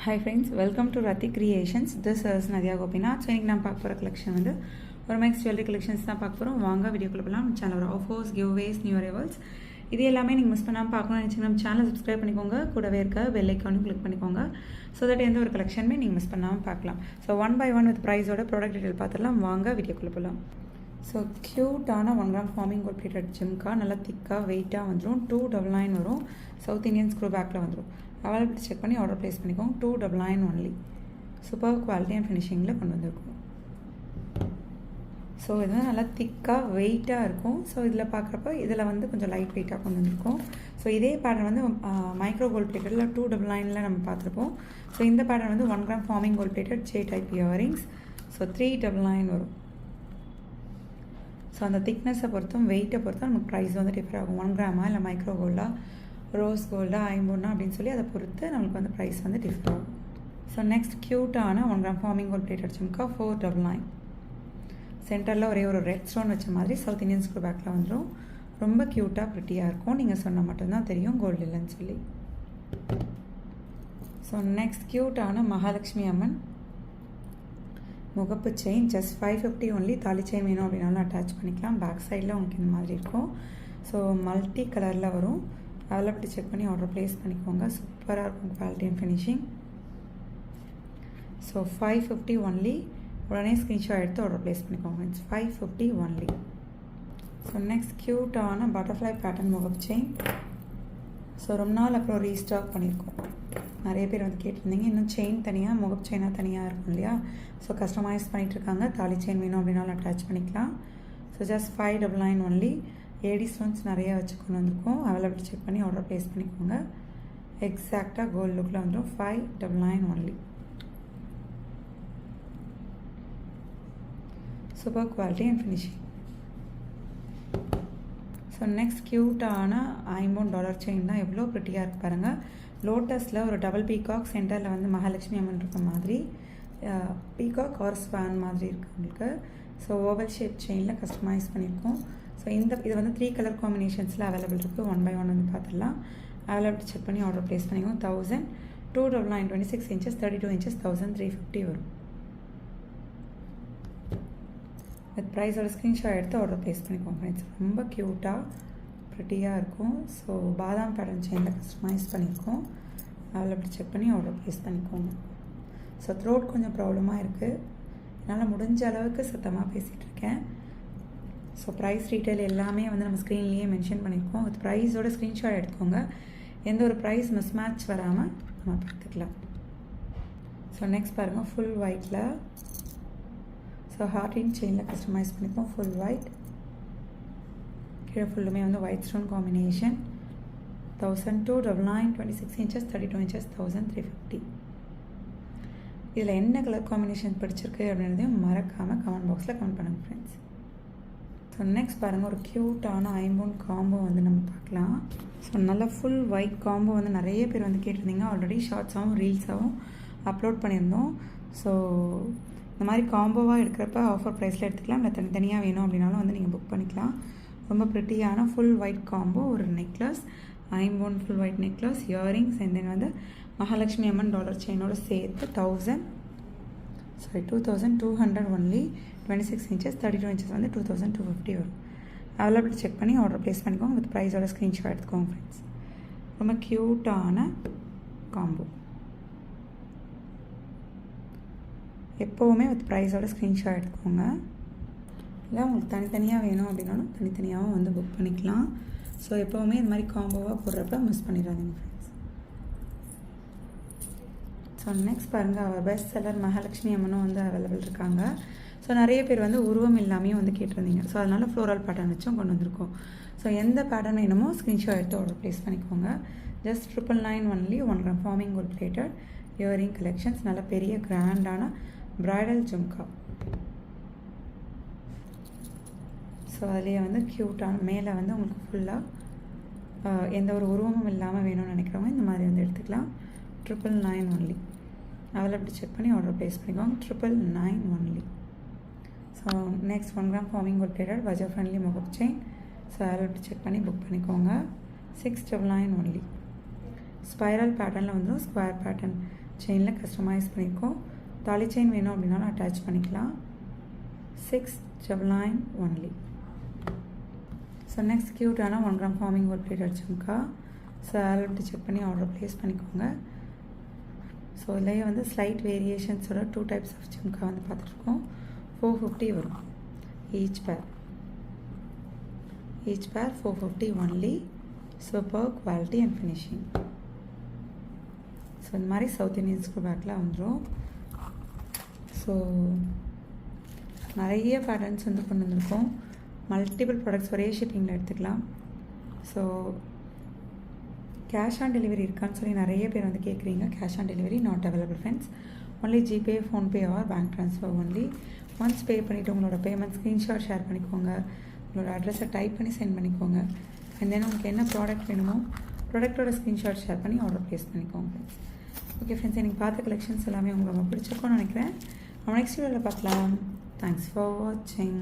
Hi friends, welcome to Rathi creations. This is Nadhiya Gopinath. So இன்றைக்கி நான் பார்க்க போகிற கலெக்ஷன் வந்து ஒரு மேக்ஸ் ஜுவல்லரி கலெக்ஷன்ஸ் தான் பார்க்க போகிறோம். வாங்க வீடியோக்குள்ள போகலாம். நம்ம சேனல் ஒரு ஆஃபர்ஸ், கிவ்வேஸ், நியூ அரைவல்ஸ் இது எல்லாமே நீங்கள் மிஸ் பண்ணாமல் பார்க்கணும்னு நினச்சிங்க நம்ம சேனலை சப்ஸ்கிரைப் பண்ணிக்கோங்க. கூடவே இருக்க பெல் ஐக்கானும் கிளிக் பண்ணிக்கோங்க. ஸோ தட் எந்த ஒரு கலெக்ஷனுமே நீங்கள் மிஸ் பண்ணாமல் பார்க்கலாம். ஸோ 1 by 1 வித் ப்ரைஸோட ப்ராடக்ட் டீட்டெயில் பார்த்துடலாம். வாங்க வீடியோக்குள்ள போகலாம். ஸோ க்யூட்டான 1 gram forming gold plated jhumka நல்லா திக்காக வெயிட்டாக வந்துடும். 299 வரும். சவுத் இந்தியன் ஸ்க்ரூ பேக்கில் வந்துடும். அவைலபிலிட்டி செக் பண்ணி ஆர்டர் ப்ளேஸ் பண்ணிக்கோங்க. 299 ஒன்லி. சூப்பர் குவாலிட்டி அண்ட் ஃபினிஷிங்கில் கொண்டு வந்திருக்கும். ஸோ இது வந்து நல்லா திக்காக வெயிட்டாக இருக்கும். ஸோ இதில் பார்க்குறப்ப இதில் வந்து கொஞ்சம் லைட் வெயிட்டாக கொண்டு வந்திருக்கும். ஸோ இதே பேட்டர்ன் வந்து மைக்ரோ கோல்ட் பிளேட்டடில் 299 நம்ம பார்த்துருப்போம். ஸோ இந்த பேட்டர்ன் வந்து 1 gram forming gold plated J type earrings. So 399 வரும். ஸோ அந்த திக்னஸை பொறுத்தும் வெயிட்டை பொறுத்தும் நமக்கு ப்ரைஸ் வந்து டிஃபர் ஆகும். 1 கிராமா இல்லை மைக்ரோ கோல்டா, ரோஸ் கோல்டா, ஐம்பொன்னா அப்படின்னு சொல்லி அதை பொறுத்து நம்மளுக்கு வந்து ப்ரைஸ் வந்து டிஃபர் ஆகும். ஸோ நெக்ஸ்ட் க்யூட்டான 1 gram forming gold plated jhumka 499. சென்டரில் ஒரே ஒரு ரெட் ஸ்டோன் வச்ச மாதிரி சவுத் இந்தியன் ஸ்க்ரூ பேக்கில் வந்துடும். ரொம்ப க்யூட்டாக ப்ரிட்டியாக இருக்கும். நீங்கள் சொன்னால் மட்டும்தான் தெரியும் கோல்டு இல்லைன்னு சொல்லி. ஸோ நெக்ஸ்ட் க்யூட்டான மகாலட்சுமி அம்மன் முகப்பு செயின் ஜஸ்ட் 550 ஒன்லி. தாலி செயின் வேணும் அப்படின்னாலும் அட்டாச் பண்ணிக்கலாம். பேக் சைடில் உங்களுக்கு இந்த மாதிரி இருக்கும். ஸோ மல்டி கலரில் வரும். அவைலபிலிட்டி செக் பண்ணி ஆர்டர் ப்ளேஸ் பண்ணிக்கோங்க. சூப்பராக இருக்கும் quality and finishing. So 550 only. உடனே ஸ்க்ரீன்ஷாட் எடுத்து ஆர்டர் ப்ளேஸ் பண்ணிக்கோங்க. It's 550 only. ஸோ நெக்ஸ்ட் க்யூட்டான பட்டர்ஃப்ளை பேட்டர்ன் முகப்பு செயின். ஸோ ரொம்ப நாள் அப்புறம் ரீஸ்டாக் பண்ணியிருக்கோம். நிறைய பேர் வந்து கேட்டிருந்தீங்க, இன்னும் செயின் தனியாக முகப்பு செயினாக தனியாக இருக்கும் இல்லையா? ஸோ கஸ்டமைஸ் பண்ணிகிட்ருக்காங்க. தாலி செயின் வேணும் அப்படின்னாலும் அட்டாச் பண்ணிக்கலாம். So just 599 only. AD stones நிறையா வச்சு கொண்டு வந்திருக்கோம். அவைலபிலிட்டி செக் பண்ணி ஆர்டர் ப்ளேஸ் பண்ணிக்கோங்க. எக்ஸாக்டாக கோல்டு லுக்கில் வந்துடும். 599 only. Super quality and finishing. So next க்யூட்டான $50 செயின் தான். எவ்வளோ ப்ரிட்டியாக இருக்குது பாருங்கள். லோட்டஸில் ஒரு டபுள் பீகாக், சென்டரில் வந்து மகாலட்சுமி அம்மன் இருக்க மாதிரி பீகாக் ஆர் ஸ்வான் மாதிரி இருக்குது உங்களுக்கு. ஸோ ஓவல் ஷேப் செயினில் கஸ்டமைஸ் பண்ணியிருக்கோம். ஸோ இது வந்து 3 கலர் காம்பினேஷன்ஸில் அவைலபிள் இருக்குது. 1 by 1 வந்து பார்த்துடலாம். அவைலபிலிட்டி செக் பண்ணி ஆர்டர் ப்ளேஸ் பண்ணிக்கோங்க. 1000, 299, 26 inches, 32 inches, 1350 வரும். வித் ப்ரைஸோட ஸ்க்ரீன்ஷாட் எடுத்து ஆர்டர் ப்ளேஸ் பண்ணிக்கோங்க ஃப்ரெண்ட்ஸ். ரொம்ப க்யூட்டாக ப்ரிட்டியாக இருக்கும். ஸோ பாதாம் பேட்டர்ன் செயினில் கஸ்டமைஸ் பண்ணியிருக்கோம். அவைலபிலிட்டி செக் பண்ணி ஆர்டர் ப்ளேஸ் பண்ணிக்கோங்க. ஸோ த்ரோட் கொஞ்சம் ப்ராப்ளமாக இருக்குது. என்னால் முடிஞ்ச அளவுக்கு சத்தமாக பேசிகிட்டு இருக்கேன். ஸோ ப்ரைஸ் டீட்டெயில் எல்லாமே வந்து நம்ம ஸ்க்ரீன்லேயே மென்ஷன் பண்ணியிருக்கோம். வித் ப்ரைஸோட ஸ்க்ரீன்ஷாட் எடுத்துக்கோங்க. எந்த ஒரு ப்ரைஸ் மிஸ் மேட்ச் வராமல் நம்ம பார்த்துக்கலாம். ஸோ நெக்ஸ்ட் பாருங்கள், ஃபுல் ஒயிட்டில் ஸோ ஹார்டின் செயினில் கஸ்டமைஸ் பண்ணிப்போம். ஃபுல் ஒயிட், கீழே ஃபுல்லுமே வந்து white stone combination. 1299, 26 inches, 32 inches, 1350. இதில் என்ன கலர் காம்பினேஷன் பிடிச்சிருக்கு அப்படின்றதையும் மறக்காமல் கமெண்ட் பாக்ஸில் கமெண்ட் பண்ணுங்கள் ஃப்ரெண்ட்ஸ். ஸோ நெக்ஸ்ட் பாருங்கள், ஒரு க்யூட்டான 5 காம்போ வந்து நம்ம பார்க்கலாம். ஸோ நல்லா ஃபுல் ஒயிட் காம்போ வந்து நிறைய பேர் வந்து கேட்டிருந்தீங்க. ஆல்ரெடி ஷார்ட்ஸாகவும் ரீல்ஸாகவும் அப்லோட் பண்ணியிருந்தோம். ஸோ இந்த மாதிரி காம்போவாக எடுக்கிறப்ப ஆஃபர் ப்ரைஸில் எடுத்துக்கலாம். இல்லை தனித்தனியாக வேணும் அப்படின்னாலும் வந்து நீங்கள் புக் பண்ணிக்கலாம். ரொம்ப ப்ரிட்டியான ஃபுல் ஒயிட் காம்போ. ஒரு necklace, 5 full white necklace, earrings, and then வந்து மகாலட்சுமி அம்மன் டாலர் செயினோட சேர்த்து 2200 ஒன்லி. 26 inches, 32 inches வந்து 2250 வரும். அவைலபிலிட்டி செக் பண்ணி ஆர்டர் ப்ளேஸ் பண்ணிக்கோங்க. வித் ப்ரைஸோட ஸ்க்ரீன்ஷாட் எடுத்துக்கோங்க ஃப்ரெண்ட்ஸ். ரொம்ப க்யூட்டான காம்போ. எப்போவுமே வித் ப்ரைஸோட ஸ்க்ரீன்ஷாட் எடுத்துக்கோங்க. இல்லை உங்களுக்கு தனித்தனியாக வேணும் அப்படின்னாலும் தனித்தனியாகவும் வந்து புக் பண்ணிக்கலாம். ஸோ எப்போவுமே இந்த மாதிரி காம்போவாக போடுறப்ப மிஸ் பண்ணிடாதீங்க ஃப்ரெண்ட்ஸ். ஸோ நெக்ஸ்ட் பாருங்கள், அவர் பெஸ்ட் செல்லர் மகாலட்சுமி அம்மனும் வந்து அவைலபிள் இருக்காங்க. ஸோ நிறைய பேர் வந்து உருவம் இல்லாமையும் வந்து கேட்டிருந்தீங்க. ஸோ அதனால் ஃப்ளோரல் பேட்டர்ன் வச்சும் கொண்டு வந்திருக்கோம். ஸோ எந்த பேட்டர்ன் வேணுமோ ஸ்க்ரீன்ஷாட் எடுத்து ஆர்டர் ப்ளேஸ் பண்ணிக்கோங்க. Just 999 only. 1 gram forming gold plated earring collections. நல்ல பெரிய கிராண்டான பிரைடல் ஜும்கா. ஸோ அதுலேயே வந்து க்யூட்டான மேலே வந்து உங்களுக்கு ஃபுல்லாக எந்த ஒரு உருவமும் இல்லாமல் வேணும்னு நினைக்கிறவங்க இந்த மாதிரி வந்து எடுத்துக்கலாம். 999 ஒன்லி. அவைலபிலிட்டி செக் பண்ணி ஆர்டர் ப்ளேஸ் பண்ணிக்கோங்க. 999 only. So next 1 gram forming gold plated budget friendly முகப்பு செயின். ஸோ அவைலபிலிட்டி செக் பண்ணி புக் பண்ணிக்கோங்க. 699 ஒன்லி. ஸ்பைரல் பேட்டர்னில் வந்துடும். ஸ்கொயர் பேட்டர்ன் செயினில் கஸ்டமைஸ் பண்ணியிருக்கோம். தாலி செயின் வேணும் அப்படின்னாலும் அட்டாச் பண்ணிக்கலாம். 699 ஒன்லி. ஸோ நெக்ஸ்ட் க்யூட்டான 1 gram forming gold plated jhumka. So already check பண்ணி ஆர்டர் ப்ளேஸ் பண்ணிக்கோங்க. ஸோ இதுலேயே வந்து ஸ்லைட் வேரியேஷன்ஸோட 2 டைப்ஸ் ஆஃப் ஜும்கா வந்து பார்த்துட்ருக்கோம். 450 வரும் each pair 450 only. Super quality and finishing. So இந்த மாதிரி சவுத் இந்தியன் ஸ்கூல் பேக்கில் வந்துடும். ஸோ நிறைய பேட்டர்ன்ஸ் வந்து கொண்டு வந்திருக்கோம். மல்டிபிள் ப்ராடக்ட்ஸ் ஒரே ஷிப்பிங்கில் எடுத்துக்கலாம். ஸோ கேஷ் ஆன் டெலிவரி இருக்கான்னு சொல்லி நிறைய பேர் வந்து கேட்குறீங்க. Cash on delivery not available friends. Only GPay, PhonePe R bank transfer only. Once pay பண்ணிவிட்டு உங்களோட பேமெண்ட் ஸ்க்ரீன்ஷாட் ஷேர் பண்ணிக்கோங்க. உங்களோட அட்ரஸை டைப் பண்ணி சென்ட் பண்ணிக்கோங்க. அண்ட் தென் உங்களுக்கு என்ன ப்ராடக்ட் வேணுமோ ப்ராடக்ட்டோட ஸ்க்ரீன்ஷாட் ஷேர் பண்ணி ஆர்டர் ப்ளேஸ் பண்ணிக்கோங்க. ஓகே ஃப்ரெண்ட்ஸ், எனக்கு பார்த்த கலெக்ஷன்ஸ் எல்லாமே உங்களுக்கு ரொம்ப பிடிச்சிருக்கோன்னு நினைக்கிறேன். நம்ம நெக்ஸ்ட் வீடியோவில் பார்க்கலாம். தேங்க்ஸ் ஃபார் வாட்சிங்.